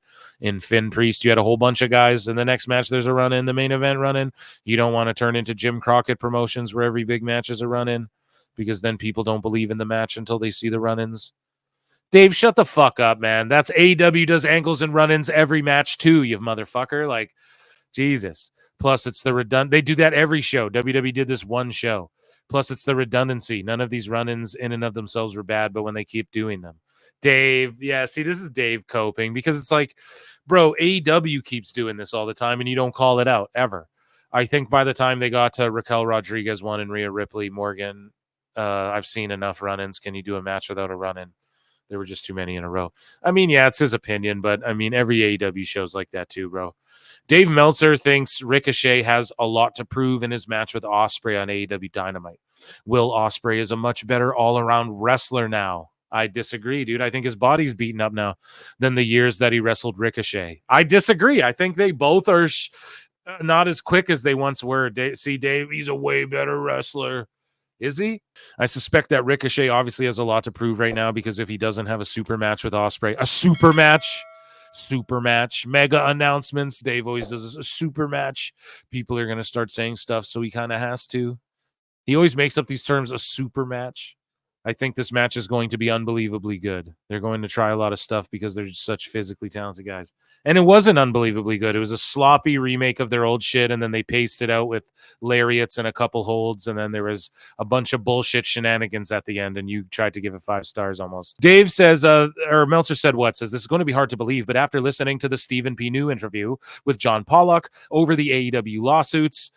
Finn Priest, you had a whole bunch of guys. In the next match there's a run-in, the main event run-in. You don't want to turn into Jim Crockett Promotions where every big match is a run-in because then people don't believe in the match until they see the run-ins. Dave, shut the fuck up, man. That's AEW does angles and run-ins every match too, you motherfucker. Like, Jesus. Plus, it's the redundant. They do that every show. WWE did this one show. Plus, it's the redundancy. None of these run-ins in and of themselves were bad, but when they keep doing them. Dave, yeah, see, this is Dave coping because it's like, bro, AEW keeps doing this all the time and you don't call it out ever. I think by the time they got to Raquel Rodriguez one and Rhea Ripley, Morgan, I've seen enough run-ins. Can you do a match without a run-in? There were just too many in a row. I mean, yeah, it's his opinion, but I mean, every AEW show's like that too, bro. Dave Meltzer thinks Ricochet has a lot to prove in his match with Ospreay on AEW Dynamite. Will Ospreay is a much better all-around wrestler now. I disagree, dude. I think his body's beaten up now than the years that he wrestled Ricochet. I disagree. I think they both are Not as quick as they once were. See, Dave, he's a way better wrestler. Is he? I suspect that Ricochet obviously has a lot to prove right now, because if he doesn't have a super match with Ospreay, a super match, mega announcements, Dave always does a super match, people are going to start saying stuff, so he kind of has to. He always makes up these terms, a super match. I think this match is going to be unbelievably good. They're going to try a lot of stuff because they're just such physically talented guys. And it wasn't unbelievably good. It was a sloppy remake of their old shit, and then they paced it out with lariats and a couple holds, and then there was a bunch of bullshit shenanigans at the end, and you tried to give it 5 stars almost. Dave says, or Meltzer said says, this is going to be hard to believe, but after listening to the Stephen P. New interview with John Pollock over the AEW lawsuits,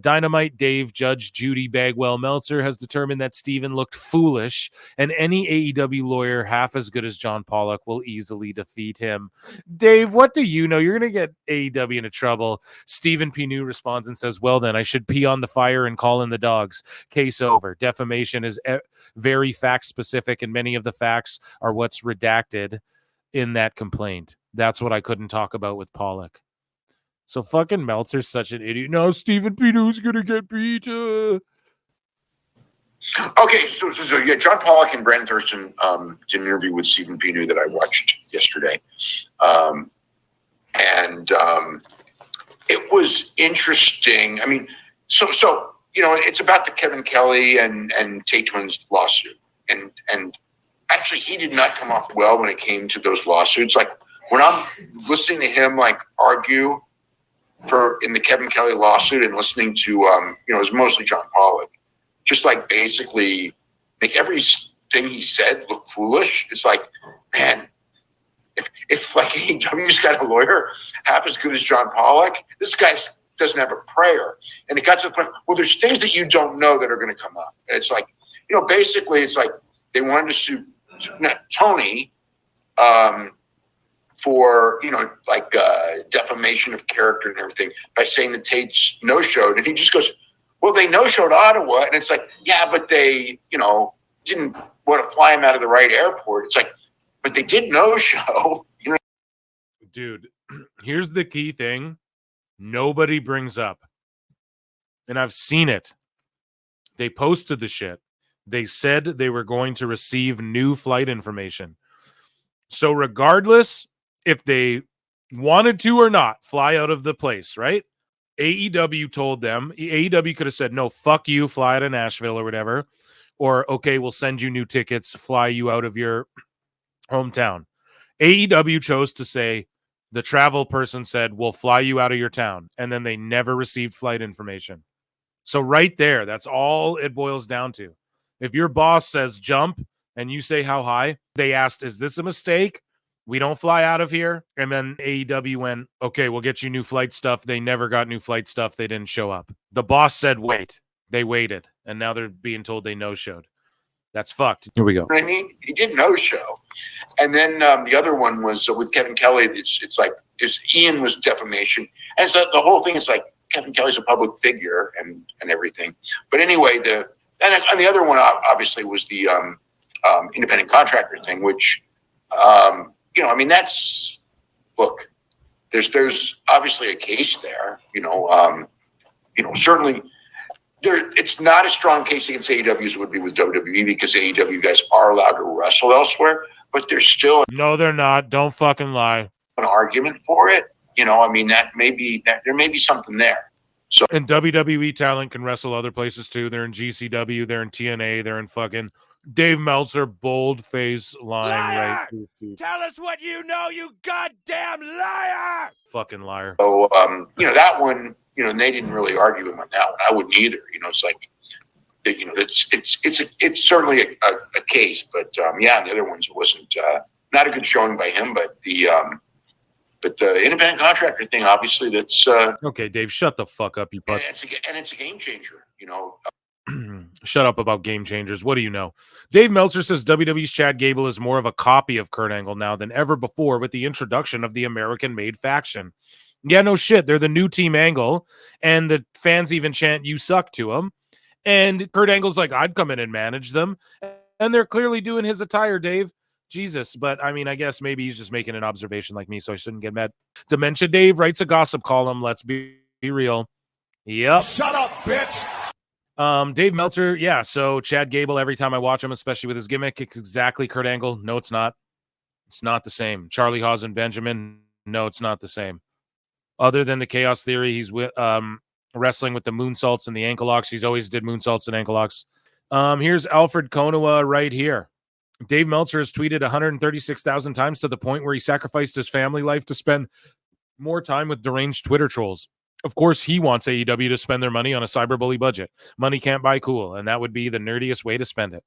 Dynamite Dave, Judge Judy Bagwell Meltzer has determined that Steven looked foolish, and any AEW lawyer half as good as John Pollock will easily defeat him. Dave, what do you know? You're going to get AEW into trouble. Stephen P. New responds and says, well then, I should pee on the fire and call in the dogs. Case over. Defamation is very fact-specific, and many of the facts are what's redacted in that complaint. That's what I couldn't talk about with Pollock. So fucking Meltzer's such an idiot. No, Stephen P. New's gonna get beat. Okay, so yeah, John Pollock and Brandon Thurston did an interview with Stephen P. New that I watched yesterday, and it was interesting. I mean, so you know, it's about the Kevin Kelly and Tate Twins lawsuit, and actually he did not come off well when it came to those lawsuits. Like when I'm listening to him like argue in the Kevin Kelly lawsuit and listening to you know, it was mostly John Pollock, just like basically make everything he said look foolish. It's like, man, if like AEW's got a lawyer half as good as John Pollock, this guy doesn't have a prayer. And it got to the point, well, there's things that you don't know that are going to come up. And it's like, you know, basically it's like they wanted to sue Tony for, you know, like defamation of character and everything by saying that Tate's no-showed. And he just goes, well, they no-showed Ottawa. And it's like, yeah, but they, you know, didn't want to fly him out of the right airport. It's like, but they did no-show. You know? Dude, here's the key thing nobody brings up. And I've seen it. They posted the shit. They said they were going to receive new flight information. So regardless if they wanted to or not fly out of the place, right? AEW told them, AEW could have said, no, fuck you, fly to Nashville or whatever. Or, okay, we'll send you new tickets, fly you out of your hometown. AEW chose to say, the travel person said, we'll fly you out of your town. And then they never received flight information. So right there, that's all it boils down to. If your boss says jump and you say how high, they asked, is this a mistake? We don't fly out of here. And then AEW went, okay, we'll get you new flight stuff. They never got new flight stuff. They didn't show up. The boss said, wait. They waited. And now they're being told they no-showed. That's fucked. Here we go. I mean, he did no-show. And then the other one was with Kevin Kelly. It's like, Ian was defamation. And so the whole thing is like, Kevin Kelly's a public figure and everything. But anyway, and the other one obviously was the independent contractor thing, which, you know, I mean, that's, look, there's obviously a case there, you know, certainly it's not a strong case against AEW as it would be with WWE because AEW guys are allowed to wrestle elsewhere, but there's still no, they're not. Don't fucking lie. An argument for it. You know, I mean, there may be something there. So, and WWE talent can wrestle other places too. They're in GCW, they're in TNA, they're in fucking Dave Meltzer, bold face lying. Liar! Right. Tell us what you know, you goddamn liar! Fucking liar. So, you know, that one, you know, and they didn't really argue him on that one. I wouldn't either. You know, it's like, you know, it's certainly a case, but yeah, the other ones it wasn't not a good showing by him, but the independent contractor thing, obviously, that's okay. Dave, shut the fuck up, you putz. And it's a game changer. You know. Shut up about game changers. What do you know? Dave Meltzer says WWE's Chad Gable is more of a copy of Kurt Angle now than ever before with the introduction of the American-made faction. Yeah, no shit. They're the new Team Angle, and the fans even chant, you suck to him. And Kurt Angle's like, I'd come in and manage them. And they're clearly doing his attire, Dave. Jesus. But, I mean, I guess maybe he's just making an observation like me, so I shouldn't get mad. Dementia Dave writes a gossip column. Let's be Be real. Yep. Shut up, bitch. Dave Meltzer, yeah. So Chad Gable, every time I watch him, especially with his gimmick, it's exactly Kurt Angle. No, it's not. It's not the same. Charlie Haas and Benjamin, no, it's not the same. Other than the Chaos Theory, he's with wrestling with the moonsaults and the ankle locks. He's always did moonsaults and ankle locks. Here's Alfred Konuwa right here. Dave Meltzer has tweeted 136,000 times to the point where he sacrificed his family life to spend more time with deranged Twitter trolls. Of course, he wants AEW to spend their money on a cyberbully budget. Money can't buy cool, and that would be the nerdiest way to spend it.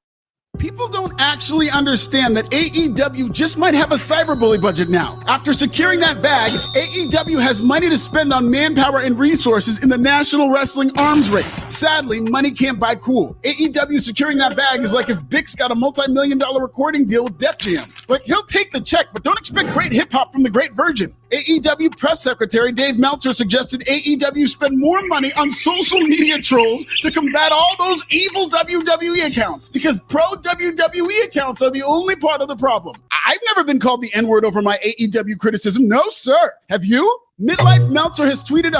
People don't actually understand that AEW just might have a cyberbully budget now. After securing that bag, AEW has money to spend on manpower and resources in the National Wrestling Arms Race. Sadly, money can't buy cool. AEW securing that bag is like if Bix got a multi-million-dollar recording deal with Def Jam. Like, he'll take the check, but don't expect great hip-hop from the Great Virgin. AEW press secretary Dave Meltzer suggested AEW spend more money on social media trolls to combat all those evil WWE accounts, because pro-WWE accounts are the only part of the problem. I've never been called the N-word over my AEW criticism. No, sir. Have you? Midlife Meltzer has tweeted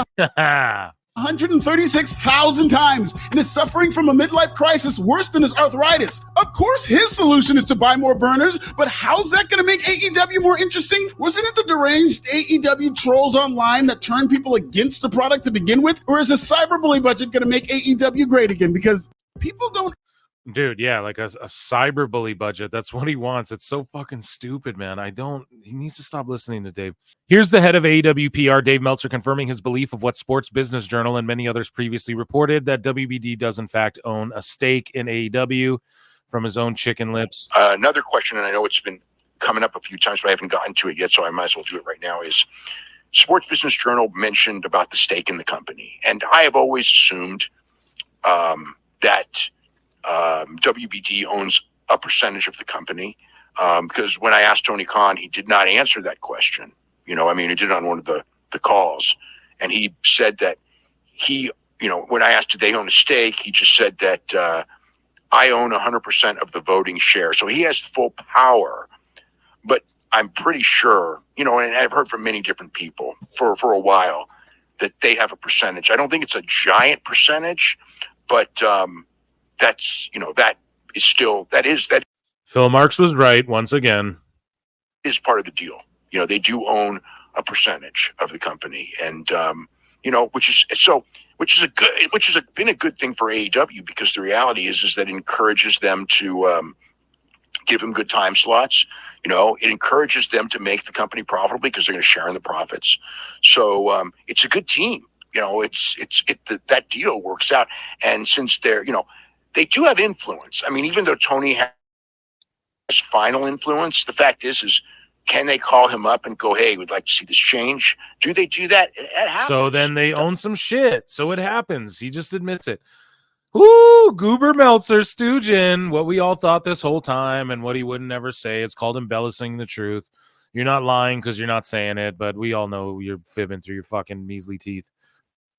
136,000 times and is suffering from a midlife crisis worse than his arthritis. Of course, his solution is to buy more burners, but how's that going to make AEW more interesting? Wasn't it the deranged AEW trolls online that turned people against the product to begin with? Or is a cyberbully budget going to make AEW great again? Because people don't... Dude, yeah, like a cyberbully budget. That's what he wants. It's so fucking stupid, man. He needs to stop listening to Dave. Here's the head of AEW PR, Dave Meltzer, confirming his belief of what Sports Business Journal and many others previously reported, that WBD does in fact own a stake in AEW, from his own chicken lips. Another question, and I know it's been coming up a few times, but I haven't gotten to it yet, so I might as well do it right now, is Sports Business Journal mentioned about the stake in the company. And I have always assumed that WBD owns a percentage of the company, because when I asked Tony Khan, he did not answer that question. He did it on one of the calls, and he said that when I asked did they own a stake, he just said that I own 100% of the voting share. So he has full power, but I'm pretty sure, and I've heard from many different people for a while that they have a percentage. I don't think it's a giant percentage, but that's, that is still, that Phil Marks was right once again. Is part of the deal. They do own a percentage of the company, and which has been a good thing for AEW, because the reality is that it encourages them to give them good time slots. It encourages them to make the company profitable because they're going to share in the profits. So it's a good team. That deal works out, and since they're they do have influence. I mean, even though Tony has final influence, the fact is can they call him up and go, hey, we'd like to see this change? Do they do that? It happens. So then they own some shit. So it happens. He just admits it. Whoo, Goober Meltzer stooging what we all thought this whole time and what he wouldn't ever say. It's called embellishing the truth. You're not lying because you're not saying it, but we all know you're fibbing through your fucking measly teeth.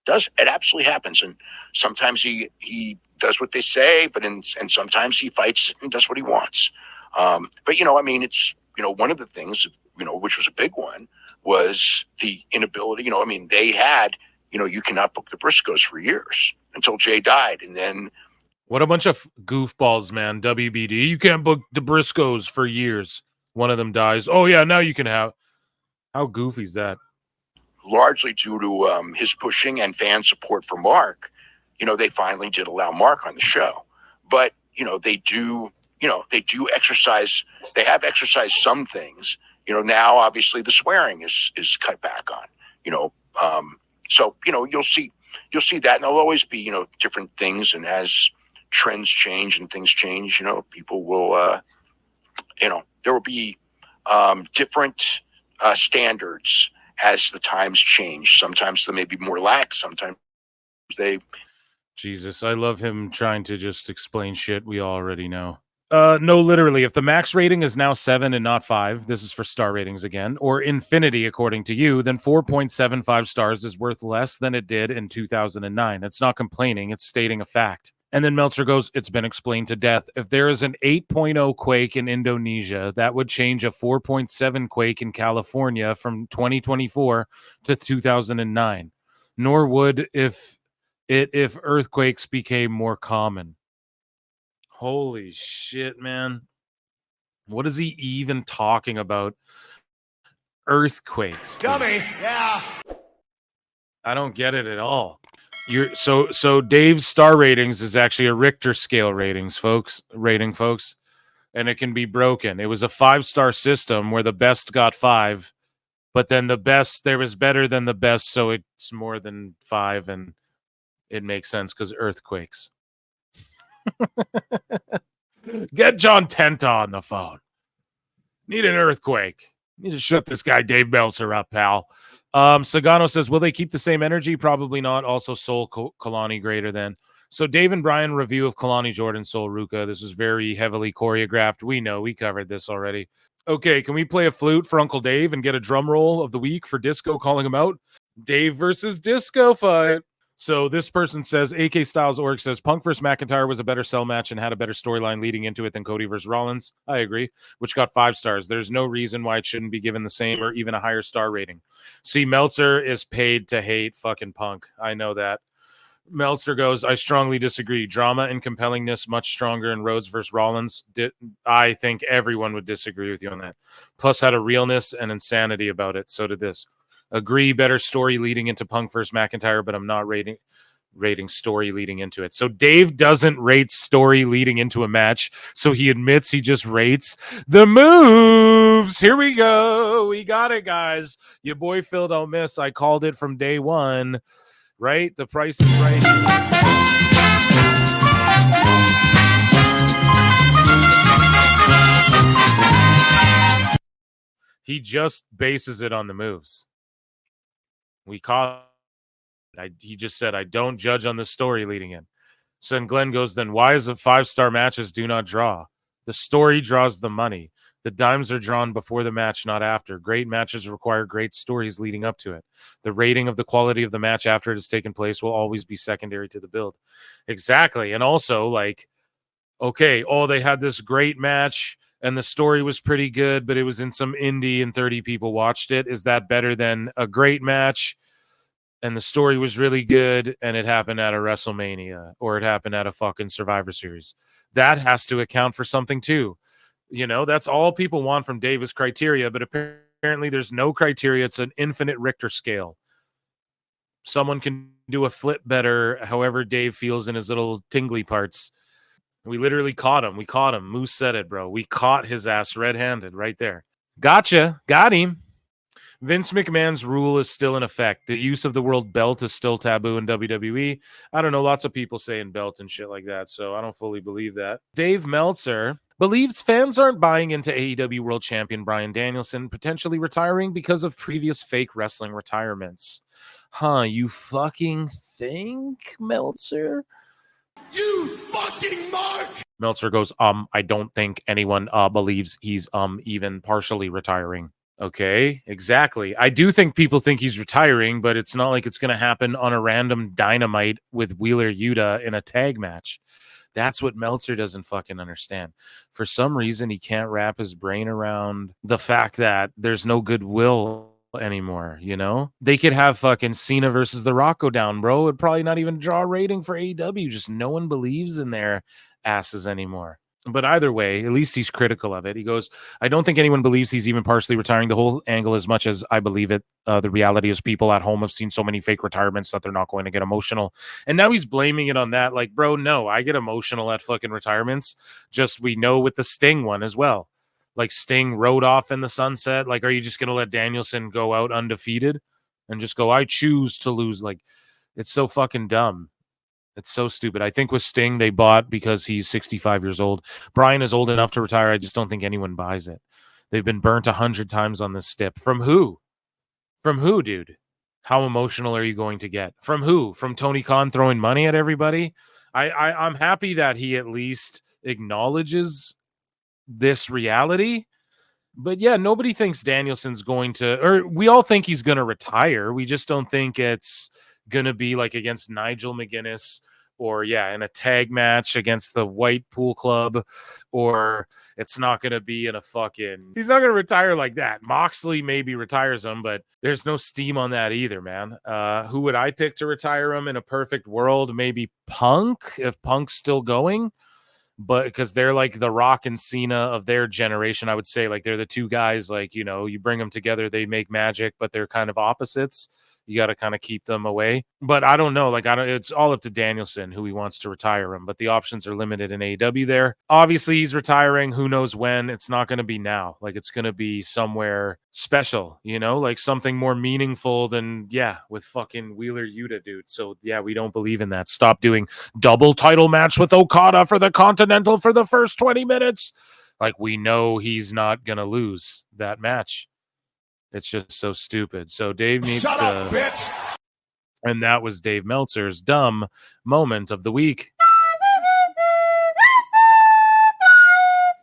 It absolutely happens, and sometimes he does what they say, and sometimes he fights and does what he wants. But it's one of the things which was a big one was the inability. They had you cannot book the Briscoes for years until Jay died, and then what a bunch of goofballs, man. WBD, you can't book the Briscoes for years. One of them dies. Oh yeah, now you can have. How goofy is that? Largely due to his pushing and fan support for Mark, they finally did allow Mark on the show. But they do exercise. They have exercised some things. Now obviously the swearing is cut back on. So you'll see that, and there'll always be different things. And as trends change and things change, people will there will be different standards as the times change. Sometimes they may be more lax. Sometimes they... Jesus, I love him trying to just explain shit we already know. No, literally, if the max rating is now 7 and not 5, this is for star ratings again, or infinity according to you, then 4.75 stars is worth less than it did in 2009. It's not complaining, it's stating a fact. And then Meltzer goes, it's been explained to death. If there is an 8.0 quake in Indonesia, that would change a 4.7 quake in California from 2024 to 2009. nor would if earthquakes became more common. Holy shit, man. What is he even talking about? Earthquakes. Dummy. Yeah. I don't get it at all. So Dave's star ratings is actually a Richter scale rating, folks, and it can be broken. It was a 5-star system where the best got 5, but then there was better than the best, so it's more than 5, and it makes sense because earthquakes. Get John Tenta on the phone. Need an earthquake. Need to shut this guy Dave Meltzer up, pal. Sagano says, will they keep the same energy? Probably not. Also, Soul Kalani greater than. So Dave and Brian review of Kalani Jordan, Soul Ruka. This was very heavily choreographed. We know. We covered this already. Okay, can we play a flute for Uncle Dave and get a drum roll of the week for Disco calling him out? Dave versus Disco fight. So this person says, AK Styles Org says, Punk versus McIntyre was a better cell match and had a better storyline leading into it than Cody versus Rollins. I agree, which got 5 stars. There's no reason why it shouldn't be given the same or even a higher star rating. See, Meltzer is paid to hate fucking Punk. I know that. Meltzer goes, I strongly disagree. Drama and compellingness much stronger in Rhodes versus Rollins. I think everyone would disagree with you on that. Plus had a realness and insanity about it. So did this. Agree, better story leading into Punk versus McIntyre, but I'm not rating story leading into it. So Dave doesn't rate story leading into a match, so he admits he just rates the moves. Here we go. We got it, guys. Your boy Phil don't miss. I called it from day one, right? The price is right. He just bases it on the moves. We caught he just said, I don't judge on the story leading in. So then Glenn goes, then why is it 5-star matches do not draw? The story draws the money. The dimes are drawn before the match, not after. Great matches require great stories leading up to it. The rating of the quality of the match after it has taken place will always be secondary to the build. Exactly. And also, like, okay, they had this great match and the story was pretty good, but it was in some indie and 30 people watched it. Is that better than a great match and the story was really good and it happened at a WrestleMania or it happened at a fucking Survivor Series? That has to account for something too. You know, that's all people want from Davis criteria, but apparently there's no criteria. It's an infinite Richter scale. Someone can do a flip better however Dave feels in his little tingly parts. We literally caught him. We caught him. Moose said it, bro. We caught his ass red-handed right there. Gotcha. Got him. Vince McMahon's rule is still in effect. The use of the word belt is still taboo in WWE. I don't know. Lots of people saying belt and shit like that, so I don't fully believe that. Dave Meltzer believes fans aren't buying into AEW World Champion Bryan Danielson potentially retiring because of previous fake wrestling retirements. Huh, you fucking think, Meltzer? You fucking mark! Meltzer goes, I don't think anyone believes he's even partially retiring. Okay, exactly. I do think people think he's retiring, but it's not like it's going to happen on a random Dynamite with Wheeler Yuta in a tag match. That's what Meltzer doesn't fucking understand. For some reason, he can't wrap his brain around the fact that there's no goodwill anymore, you know? They could have fucking Cena versus The Rock go down, bro. It'd probably not even draw a rating for AEW. Just no one believes in their asses anymore. But either way, at least he's critical of it. He goes, I don't think anyone believes he's even partially retiring the whole angle as much as I believe it. The reality is people at home have seen so many fake retirements that they're not going to get emotional. And now he's blaming it on that. Like, bro, no, I get emotional at fucking retirements. Just we know with the Sting one as well. Like Sting rode off in the sunset. Like, are you just going to let Danielson go out undefeated and just go, I choose to lose? Like, it's so fucking dumb. It's so stupid. I think with Sting, they bought because he's 65 years old. Bryan is old enough to retire. I just don't think anyone buys it. They've been burnt 100 times on this stip. From who? From who, dude? How emotional are you going to get? From who? From Tony Khan throwing money at everybody? I'm happy that he at least acknowledges this reality. But yeah, nobody thinks Danielson's going to, or we all think he's going to retire. We just don't think it's going to be like against Nigel McGuinness or in a tag match against the White Pool Club, or it's not going to be in a fucking, he's not going to retire like that. Moxley maybe retires him, but there's no steam on that either, man. Who would I pick to retire him in a perfect world? Maybe Punk, if Punk's still going, but because they're like the Rock and Cena of their generation, I would say, like, they're the two guys, like, you know, you bring them together, they make magic, but they're kind of opposites. You got to kind of keep them away. But I don't know. Like, it's all up to Danielson who he wants to retire him. But the options are limited in AEW there. Obviously, he's retiring. Who knows when? It's not going to be now. Like, it's going to be somewhere special, you know, like something more meaningful than, with fucking Wheeler Yuta, dude. So, we don't believe in that. Stop doing double title match with Okada for the Continental for the first 20 minutes. Like, we know he's not going to lose that match. It's just so stupid. So Dave needs Shut to... up, bitch! And that was Dave Meltzer's dumb moment of the week.